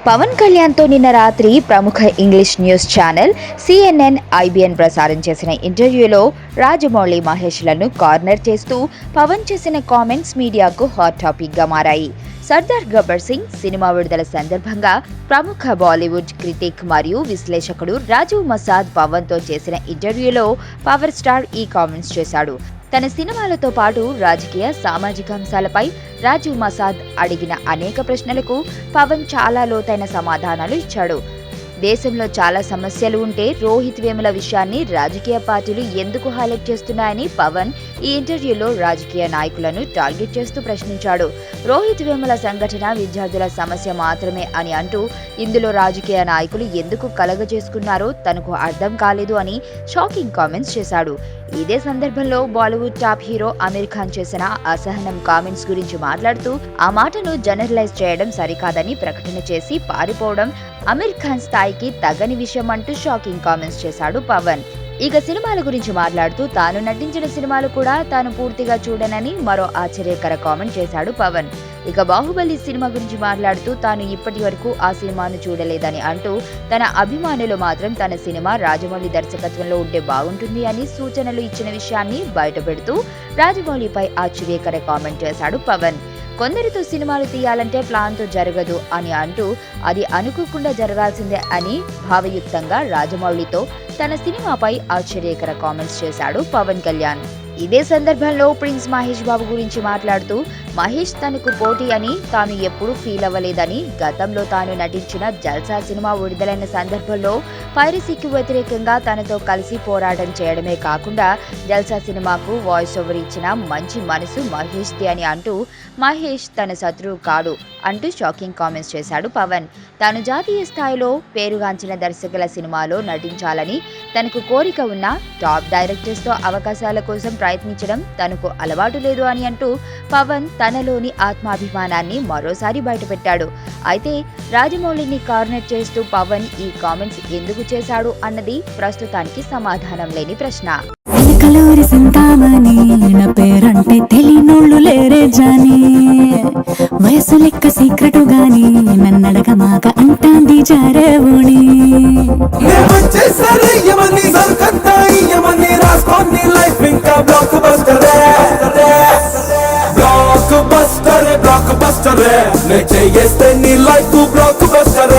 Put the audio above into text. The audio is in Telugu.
పవన్ కళ్యాణ్తో నిన్న రాత్రి ప్రముఖ English news channel CNN IBN ప్రసారం చేసిన ఇంటర్వ్యూలో రాజమౌళి మహేష్లను కార్నర్ చేస్తూ పవన్ చేసిన కామెంట్స్ మీడియాకు హాట్ టాపిక్గా మారాయి. సర్దార్ గబ్బర్ సింగ్ సినిమా విడుదల సందర్భంగా ప్రముఖ బాలీవుడ్ క్రిటిక్ మరియు విశ్లేషకుడు రాజీవ్ మసాద్ పవన్తో చేసిన ఇంటర్వ్యూలో పవర్ స్టార్ ఈ కామెంట్స్ చేశాడు. తన సినిమాలతో పాటు రాజకీయ సామాజిక అంశాలపై రాజీవ్ మసాద్ అడిగిన అనేక ప్రశ్నలకు పవన్ చాలా లోతైన సమాధానాలు ఇచ్చాడు. దేశంలో చాలా సమస్యలు ఉంటే రోహిత్ వేముల విషయాన్ని రాజకీయ పార్టీలు ఎందుకు హైలైట్ చేస్తున్నాయని పవన్ ఈ ఇంటర్వ్యూలో రాజకీయ నాయకులను టార్గెట్ చేస్తూ ప్రశ్నించాడు. రోహిత్ వేముల సంఘటన విద్యార్థుల సమస్య మాత్రమే అని అంటూ ఇందులో రాజకీయ నాయకులు ఎందుకు కలగజేసుకున్నారో తనకు అర్థం కాలేదు అని షాకింగ్ కామెంట్స్ చేశాడు. ఇదే సందర్భంలో బాలీవుడ్ టాప్ హీరో అమీర్ ఖాన్ చేసిన అసహనం కామెంట్స్ గురించి మాట్లాడుతూ ఆ మాటను జనరలైజ్ చేయడం సరికాదని ప్రకటన చేసి పారిపోవడం అమీర్ ఖాన్ స్థాయికి తగని విషయం అంటూ షాకింగ్ కామెంట్స్ చేశాడు పవన్. ఇక సినిమాల గురించి మాట్లాడుతూ తాను నటించిన సినిమాలు కూడా తాను పూర్తిగా చూడనని మరో ఆశ్చర్యకర కామెంట్ చేశాడు పవన్. ఇక బాహుబలి సినిమా గురించి మాట్లాడుతూ తాను ఇప్పటి వరకు ఆ సినిమాను చూడలేదని అంటూ తన అభిమానులు మాత్రం తన సినిమా రాజమౌళి దర్శకత్వంలో ఉంటే బాగుంటుంది అని సూచనలు ఇచ్చిన విషయాన్ని బయటపెడుతూ రాజమౌళిపై ఆశ్చర్యకర కామెంట్ చేశాడు పవన్. కొందరితో సినిమాలు తీయాలంటే ప్లాన్తో జరగదు అని అంటూ అది అనుకోకుండా జరగాల్సిందే అని భావయుక్తంగా రాజమౌళితో తన సినిమాపై ఆశ్చర్యకర కామెంట్స్ చేశాడు పవన్ కళ్యాణ్. ఇదే సందర్భంలో ప్రిన్స్ మహేష్ బాబు గురించి మాట్లాడుతూ మహేష్ తనకు పోటీ అని తాను ఎప్పుడూ ఫీల్ అవ్వలేదని, గతంలో తాను నటించిన జల్సా సినిమా విడుదలైన సందర్భంలో పైరసీకి వ్యతిరేకంగా తనతో కలిసి పోరాటం చేయడమే కాకుండా జల్సా సినిమాకు వాయిస్ ఓవర్ ఇచ్చిన మంచి మనసు మహేష్ది అని అంటూ మహేష్ తన శత్రువు కాడు అంటూ షాకింగ్ కామెంట్స్ చేశాడు పవన్. తాను జాతీయ స్థాయిలో పేరుగాంచిన దర్శకుల సినిమాలో నటించాలని తనకు కోరిక ఉన్న టాప్ డైరెక్టర్స్తో అవకాశాల కోసం ప్రయత్నించడం తనకు అలవాటు లేదు అని అంటూ పవన్ తనలోని ఆత్మాభిమానాన్ని మరోసారి బయటపెట్టాడు. అయితే రాజమౌళిని కార్నర్ చేస్తూ పవన్ ఈ కామెంట్స్ ఎందుకు చేశాడు అన్నది ప్రస్తుతానికి సమాధానం లేని ప్రశ్న. కలూరి సింతామణి నా పేరంటే తెలియనోళ్ళు లేరే జాని, వయసు లెక్క సీక్రెటు గాని నన్నడగ మాక అంటాంది జారేవుని. బ్లాక్ బస్టర్ నే చేస్తే నీ లైఫ్ బ్లాక్ బస్టర్.